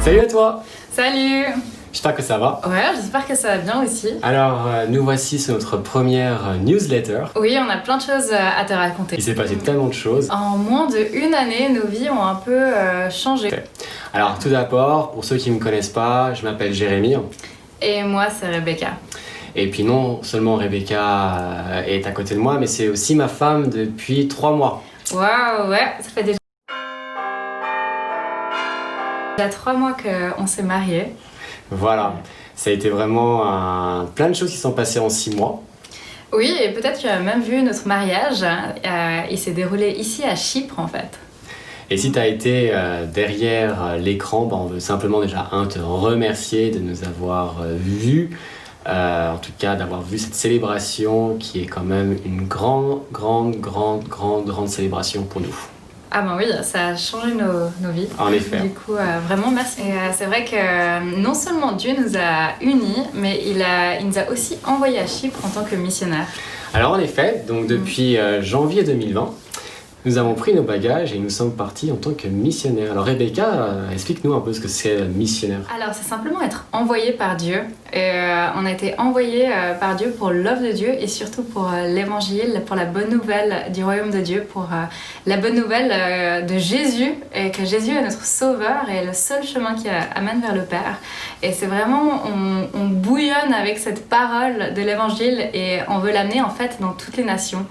Salut à toi! Salut! J'espère que ça va. Ouais, j'espère que ça va bien aussi. Alors, nous voici sur notre première newsletter. Oui, on a plein de choses à te raconter. Il s'est passé tellement de choses. En moins d'1 année, nos vies ont un peu changé. Alors, tout d'abord, pour ceux qui ne me connaissent pas, je m'appelle Jérémy. Et moi, c'est Rebecca. Et puis non seulement Rebecca est à côté de moi, mais c'est aussi ma femme depuis 3 mois. Waouh, ouais, ça fait déjà 3 mois qu'on s'est mariés. Voilà, ça a été vraiment plein de choses qui sont passées en 6 mois. Oui, et peut-être tu as même vu notre mariage. Il s'est déroulé ici à Chypre en fait. Et si tu as été derrière l'écran, on veut simplement déjà te remercier de nous avoir vus. En tout cas, d'avoir vu cette célébration qui est quand même une grande célébration pour nous. Ah ben oui, ça a changé nos vies. En effet. Du coup, vraiment merci. Et c'est vrai que non seulement Dieu nous a unis, mais il nous a aussi envoyés à Chypre en tant que missionnaires. Alors en effet, donc depuis janvier 2020, nous avons pris nos bagages et nous sommes partis en tant que missionnaires. Alors Rebecca, explique-nous un peu ce que c'est missionnaire. Alors c'est simplement être envoyé par Dieu. Et on a été envoyé par Dieu pour l'œuvre de Dieu et surtout pour l'évangile, pour la bonne nouvelle du royaume de Dieu, pour la bonne nouvelle de Jésus, et que Jésus est notre sauveur et le seul chemin qui amène vers le Père. Et c'est vraiment, on bouillonne avec cette parole de l'évangile et on veut l'amener en fait dans toutes les nations.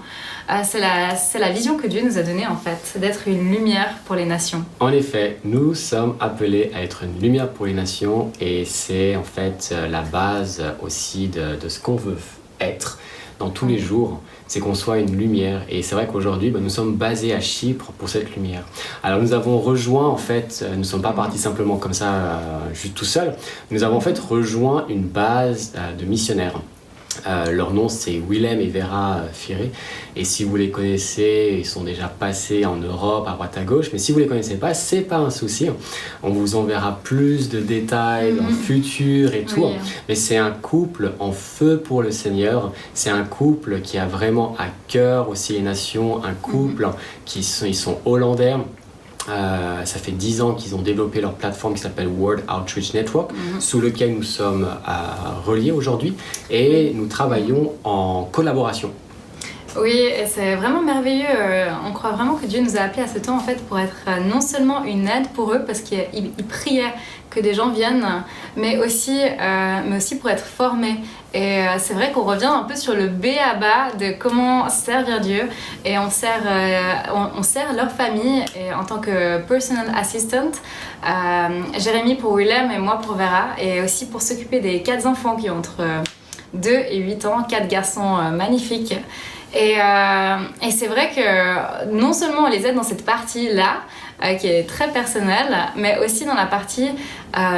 C'est la vision que Dieu nous a donnée en fait, c'est d'être une lumière pour les nations. En effet, nous sommes appelés à être une lumière pour les nations et c'est en fait la base aussi de ce qu'on veut être dans tous les jours, c'est qu'on soit une lumière. Et c'est vrai qu'aujourd'hui, nous sommes basés à Chypre pour cette lumière. Alors nous avons rejoint, en fait, nous ne sommes pas partis simplement comme ça, juste tout seuls, nous avons en fait rejoint une base de missionnaires. Leur nom c'est Willem et Vera Firé et si vous les connaissez, ils sont déjà passés en Europe à droite à gauche, mais si vous les connaissez pas, c'est pas un souci, on vous enverra plus de détails dans le futur et tout, mais c'est un couple en feu pour le Seigneur, c'est un couple qui a vraiment à cœur aussi les nations, un couple ils sont hollandais. Ça fait 10 ans qu'ils ont développé leur plateforme qui s'appelle World Outreach Network, sous lequel nous sommes reliés aujourd'hui et nous travaillons en collaboration. Oui, et c'est vraiment merveilleux. On croit vraiment que Dieu nous a appelés à ce temps en fait pour être non seulement une aide pour eux, parce qu'il priait que des gens viennent, mais aussi pour être formés. Et c'est vrai qu'on revient un peu sur le b.a.-ba de comment servir Dieu. Et on sert leur famille et en tant que personal assistant. Jérémy pour Willem et moi pour Vera. Et aussi pour s'occuper des 4 enfants qui ont entre 2 et 8 ans, 4 garçons magnifiques. Et c'est vrai que non seulement on les aide dans cette partie-là, qui est très personnelle, mais aussi dans la partie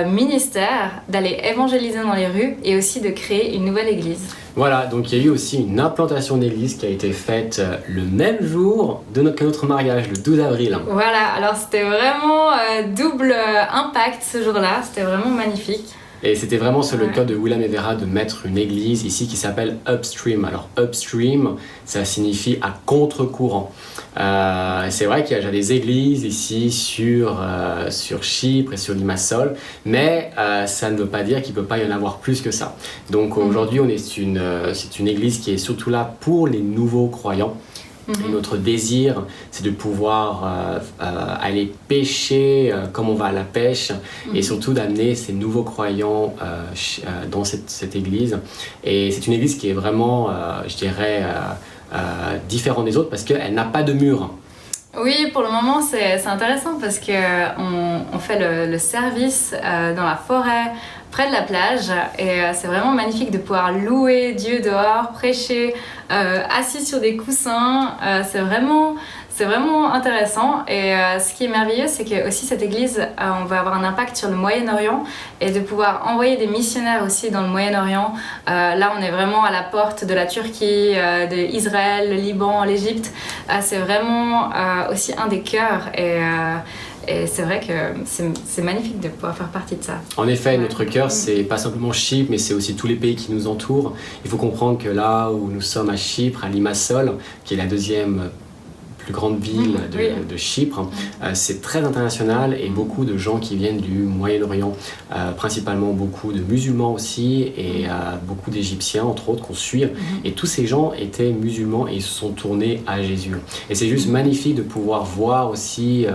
ministère, d'aller évangéliser dans les rues et aussi de créer une nouvelle église. Voilà, donc il y a eu aussi une implantation d'église qui a été faite le même jour que notre mariage, le 12 avril. Voilà, alors c'était vraiment double impact ce jour-là, c'était vraiment magnifique. Et c'était vraiment sur le cœur de Willem et Vera de mettre une église ici qui s'appelle Upstream. Alors Upstream, ça signifie à contre-courant. C'est vrai qu'il y a déjà des églises ici sur Chypre et sur Limassol, mais ça ne veut pas dire qu'il ne peut pas y en avoir plus que ça. Donc aujourd'hui, c'est une église qui est surtout là pour les nouveaux croyants. Et notre désir, c'est de pouvoir aller pêcher comme on va à la pêche et surtout d'amener ces nouveaux croyants dans cette église. Et c'est une église qui est vraiment, je dirais, différente des autres parce qu'elle n'a pas de mur. Oui, pour le moment, c'est intéressant parce qu'on fait le service dans la forêt, près de la plage, et c'est vraiment magnifique de pouvoir louer Dieu dehors, prêcher, assis sur des coussins. C'est vraiment intéressant. Et ce qui est merveilleux, c'est que aussi cette église, on va avoir un impact sur le Moyen-Orient et de pouvoir envoyer des missionnaires aussi dans le Moyen-Orient. Là, on est vraiment à la porte de la Turquie, de Israël, le Liban, l'Égypte. C'est vraiment aussi un des cœurs. Et c'est vrai que c'est magnifique de pouvoir faire partie de ça. En effet, notre cœur, c'est pas simplement Chypre, mais c'est aussi tous les pays qui nous entourent. Il faut comprendre que là où nous sommes à Chypre, à Limassol, qui est la deuxième plus grandes villes de Chypre. C'est très international et beaucoup de gens qui viennent du Moyen-Orient, principalement beaucoup de musulmans aussi et beaucoup d'Égyptiens entre autres qu'on suit. Et tous ces gens étaient musulmans et ils se sont tournés à Jésus. Et c'est juste magnifique de pouvoir voir aussi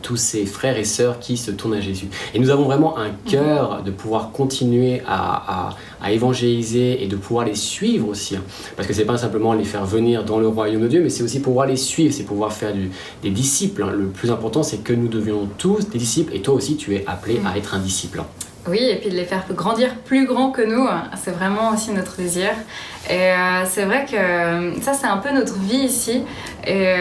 tous ces frères et sœurs qui se tournent à Jésus. Et nous avons vraiment un cœur de pouvoir continuer à évangéliser et de pouvoir les suivre aussi. Parce que c'est pas simplement les faire venir dans le royaume de Dieu, mais c'est aussi pouvoir les suivre, c'est pouvoir faire des disciples. Le plus important, c'est que nous devions tous des disciples et toi aussi, tu es appelé à être un disciple. Oui, et puis de les faire grandir plus grands que nous, c'est vraiment aussi notre désir. Et c'est vrai que ça, c'est un peu notre vie ici. Et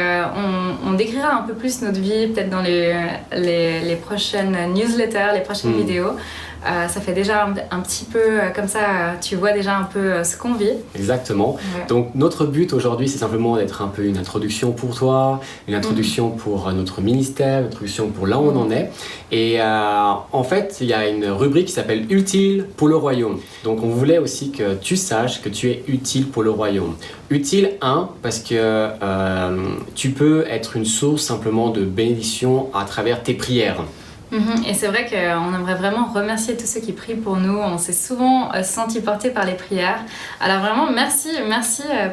on décrira un peu plus notre vie peut-être dans les prochaines newsletters, les prochaines vidéos. Ça fait déjà un petit peu comme ça, tu vois déjà un peu ce qu'on vit. Exactement. Ouais. Donc notre but aujourd'hui, c'est simplement d'être un peu une introduction pour toi, une introduction pour notre ministère, une introduction pour là où on en est. Et en fait, il y a une rubrique qui s'appelle « Utile pour le royaume ». Donc on voulait aussi que tu saches que tu es utile pour le royaume. Utile, parce que tu peux être une source simplement de bénédiction à travers tes prières. Et c'est vrai qu'on aimerait vraiment remercier tous ceux qui prient pour nous. On s'est souvent sentis portés par les prières. Alors vraiment, merci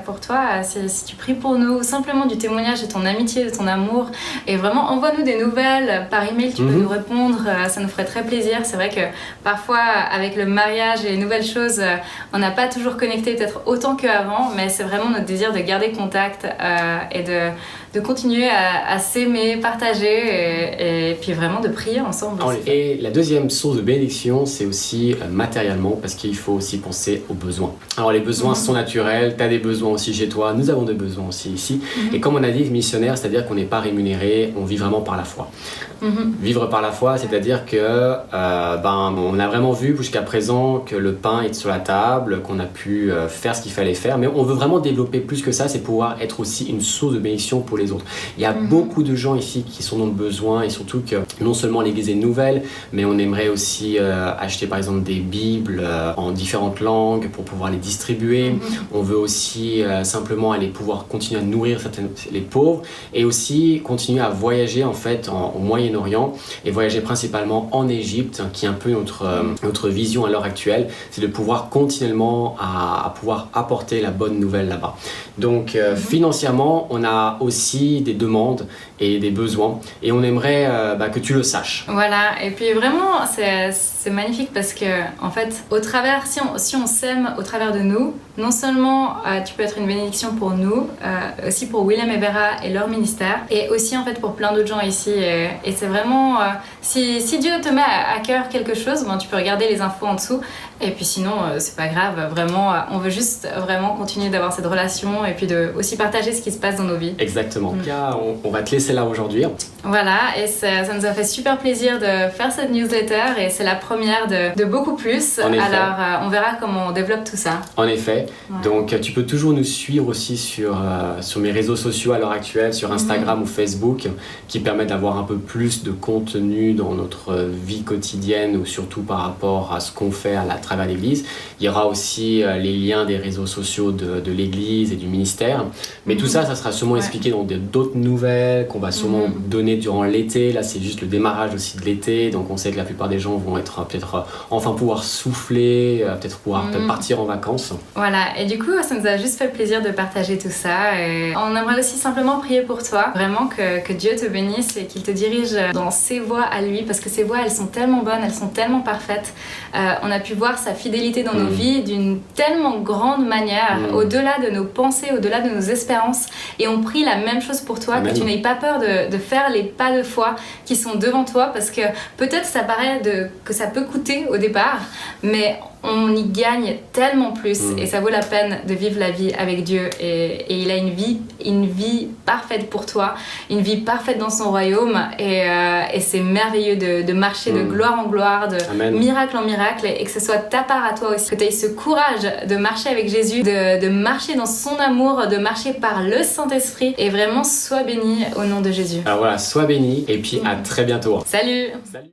pour toi si tu pries pour nous, simplement du témoignage de ton amitié, de ton amour. Et vraiment, envoie-nous des nouvelles par email, tu peux nous répondre, ça nous ferait très plaisir. C'est vrai que parfois, avec le mariage et les nouvelles choses, on n'a pas toujours connecté peut-être autant qu'avant, mais c'est vraiment notre désir de garder contact et de continuer à s'aimer, partager et puis vraiment de prier ensemble. Et la deuxième source de bénédiction, c'est aussi matériellement, parce qu'il faut aussi penser aux besoins. Alors les besoins sont naturels, tu as des besoins aussi chez toi, nous avons des besoins aussi ici. Et comme on a dit, missionnaire, c'est-à-dire qu'on n'est pas rémunéré, on vit vraiment par la foi. Vivre par la foi, c'est-à-dire que on a vraiment vu jusqu'à présent que le pain est sur la table, qu'on a pu faire ce qu'il fallait faire, mais on veut vraiment développer plus que ça, c'est pouvoir être aussi une source de bénédiction pour les autres. Il y a beaucoup de gens ici qui sont dans le besoin et surtout que non seulement l'église est nouvelle, mais on aimerait aussi acheter par exemple des bibles en différentes langues pour pouvoir les distribuer. On veut aussi simplement aller pouvoir continuer à nourrir les pauvres et aussi continuer à voyager en fait au Moyen-Orient et voyager principalement en Égypte, qui est un peu notre vision à l'heure actuelle, c'est de pouvoir continuellement à pouvoir apporter la bonne nouvelle là-bas. Donc financièrement, on a aussi des demandes et des besoins et on aimerait que tu le saches. Voilà, et puis vraiment c'est magnifique parce que en fait au travers, si on s'aime au travers de nous, non seulement tu peux être une bénédiction pour nous, aussi pour William et Vera et leur ministère, et aussi en fait pour plein d'autres gens ici, et c'est vraiment si Dieu te met à cœur quelque chose, tu peux regarder les infos en dessous, et puis sinon c'est pas grave, vraiment on veut juste vraiment continuer d'avoir cette relation et puis de aussi partager ce qui se passe dans nos vies. Exactement. On va te laisser là aujourd'hui. Voilà, et ça nous a fait super plaisir de faire cette newsletter et c'est la première de beaucoup plus. Alors on verra comment on développe tout ça. En effet, donc tu peux toujours nous suivre aussi sur mes réseaux sociaux à l'heure actuelle, sur Instagram ou Facebook, qui permettent d'avoir un peu plus de contenu dans notre vie quotidienne ou surtout par rapport à ce qu'on fait à travers l'église. Il y aura aussi les liens des réseaux sociaux de l'église et du ministère, mais tout ça sera sûrement expliqué dans d'autres nouvelles qu'on va sûrement donner durant l'été. Là c'est juste le démarrage aussi de l'été, donc on sait que la plupart des gens vont être peut-être enfin pouvoir souffler, peut-être pouvoir partir en vacances. Voilà, et du coup ça nous a juste fait plaisir de partager tout ça et on aimerait aussi simplement prier pour toi, vraiment que Dieu te bénisse et qu'il te dirige dans ses voies à lui, parce que ses voies elles sont tellement bonnes, elles sont tellement parfaites. On a pu voir sa fidélité dans nos vies d'une tellement grande manière, au-delà de nos pensées, au-delà de nos espérances, et on prie la même chose pour toi. Amen. Que tu n'aies pas peur de faire les pas de foi qui sont devant toi, parce que peut-être ça paraît que ça peut coûter au départ, mais on y gagne tellement plus et ça vaut la peine de vivre la vie avec Dieu, et il a une vie parfaite pour toi, une vie parfaite dans son royaume, et c'est merveilleux de marcher de gloire en gloire, de miracle en miracle, et que ce soit ta part à toi aussi, que tu aies ce courage de marcher avec Jésus, de marcher dans son amour, de marcher par le Saint-Esprit, et vraiment sois béni au nom de Jésus. Alors voilà, sois béni et puis à très bientôt. Salut.